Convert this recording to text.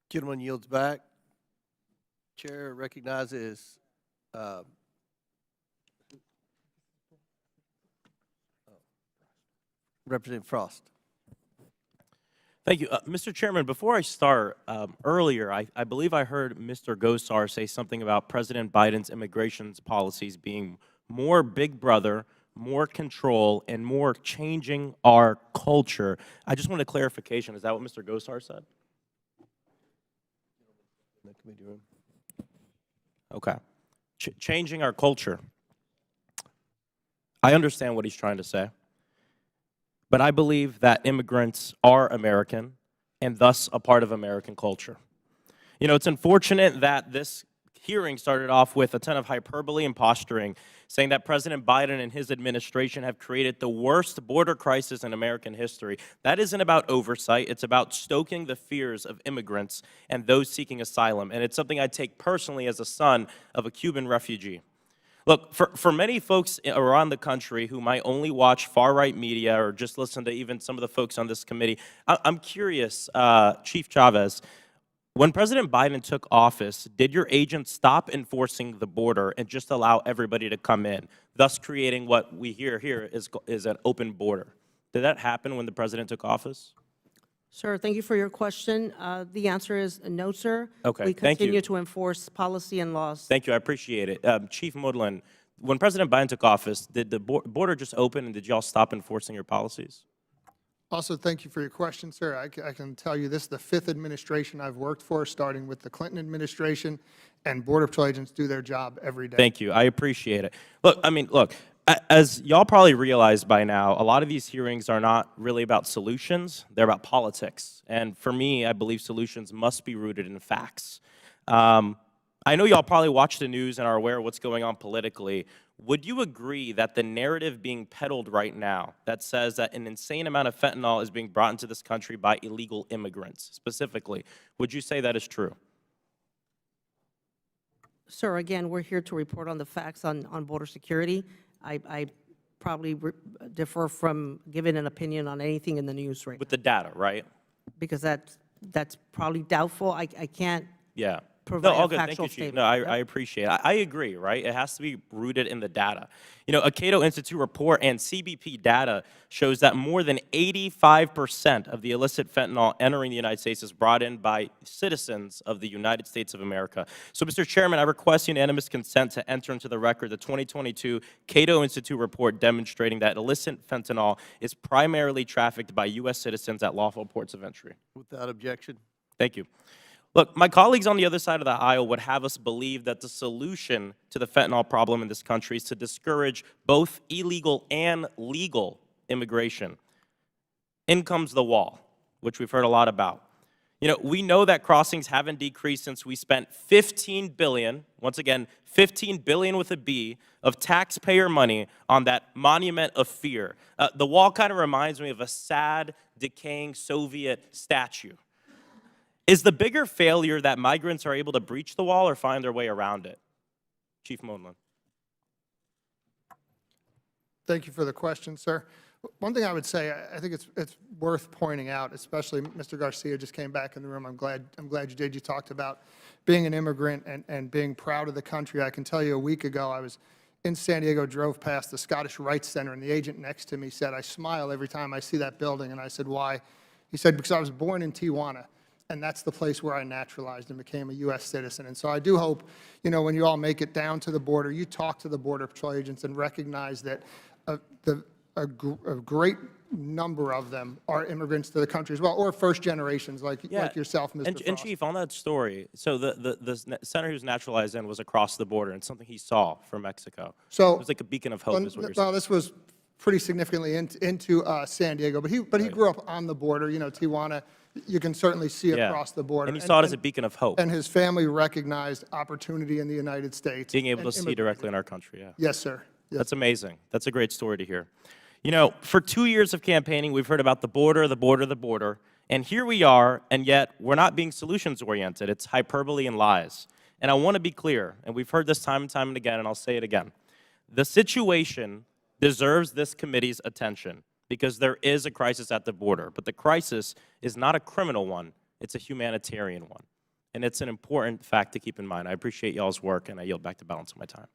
Gentleman yields back. Chair recognizes Representative Frost. Thank you. Mr. Chairman, before I start, earlier, I believe I heard Mr. Gosar say something about President Biden's immigration policies being more big brother, more control, and more changing our culture. I just want a clarification. Is that what Mr. Gosar said? In the committee room. Okay. Changing our culture. I understand what he's trying to say. But I believe that immigrants are American and thus a part of American culture. You know, it's unfortunate that this hearing started off with a ton of hyperbole and posturing, saying that President Biden and his administration have created the worst border crisis in American history. That isn't about oversight. It's about stoking the fears of immigrants and those seeking asylum. And it's something I take personally as a son of a Cuban refugee. Look, for many folks around the country who might only watch far-right media or just listen to even some of the folks on this committee, I'm curious, Chief Chavez, when President Biden took office, did your agents stop enforcing the border and just allow everybody to come in, thus creating what we hear here is an open border? Did that happen when the president took office? Sir, thank you for your question. The answer is no, sir. Okay, We thank you. continue to enforce policy and laws. Thank you, I appreciate it. Chief Modlin, when President Biden took office, did the border just open and did y'all stop enforcing your policies? Also, thank you for your question, sir. I can tell you this is the fifth administration I've worked for, starting with the Clinton administration, and Border Patrol agents do their job every day. Thank you, I appreciate it. Look, as y'all probably realize by now, a lot of these hearings are not really about solutions, they're about politics. And for me, I believe solutions must be rooted in facts. I know y'all probably watch the news and are aware of what's going on politically. Would you agree that the narrative being peddled right now that says that an insane amount of fentanyl is being brought into this country by illegal immigrants specifically, would you say that is true? Sir, again, we're here to report on the facts on border security. I probably defer from giving an opinion on anything in the news right With the data, right? because that's probably doubtful. I can't Yeah. provide all a good. Thank factual you, Chief. statement. No, I appreciate it. I agree, right? It has to be rooted in the data. You know, a Cato Institute report and CBP data shows that more than 85% of the illicit fentanyl entering the United States is brought in by citizens of the United States of America. So, Mr. Chairman, I request unanimous consent to enter into the record the 2022 Cato Institute report demonstrating that illicit fentanyl is primarily trafficked by U.S. citizens at lawful ports of entry. Without objection. Thank you. Look, my colleagues on the other side of the aisle would have us believe that the solution to the fentanyl problem in this country is to discourage both illegal and legal immigration. In comes the wall, which we've heard a lot about. You know, we know that crossings haven't decreased since we spent $15 billion, once again, $15 billion with a B, of taxpayer money on that monument of fear. The wall kind of reminds me of a sad, decaying Soviet statue. Is the bigger failure that migrants are able to breach the wall or find their way around it? Chief Modlin. Thank you for the question, sir. One thing I would say, I think it's worth pointing out, especially Mr. Garcia just came back in the room. I'm glad you did. You talked about being an immigrant and being proud of the country. I can tell you a week ago, I was in San Diego, drove past the Scottish Rite Center, and the agent next to me said, "I smile every time I see that building." And I said, "Why?" He said, "Because I was born in Tijuana. And that's the place where I naturalized and became a U.S. citizen." And so I do hope, you know, when you all make it down to the border, you talk to the Border Patrol agents and recognize that a great number of them are immigrants to the country as well, or first generations like yourself, Mr. Frost. And Chief, on that story, so the senator who's naturalized in was across the border and something he saw from Mexico. So it was like a beacon of hope is what you're saying. Well, this was pretty significantly into San Diego, but he grew up on the border, you know, Tijuana. You can certainly see across the border. And he saw it as a beacon of hope. And his family recognized opportunity in the United States. Being able to see directly in our country, yeah. Yes, sir. Yes. That's amazing. That's a great story to hear. You know, for 2 years of campaigning, we've heard about the border, the border, the border. And here we are, and yet we're not being solutions-oriented. It's hyperbole and lies. And I want to be clear, and we've heard this time and time and again, and I'll say it again. The situation deserves this committee's attention, because there is a crisis at the border. But the crisis is not a criminal one, it's a humanitarian one. and it's an important fact to keep in mind. I appreciate y'all's work, and I yield back the balance of my time.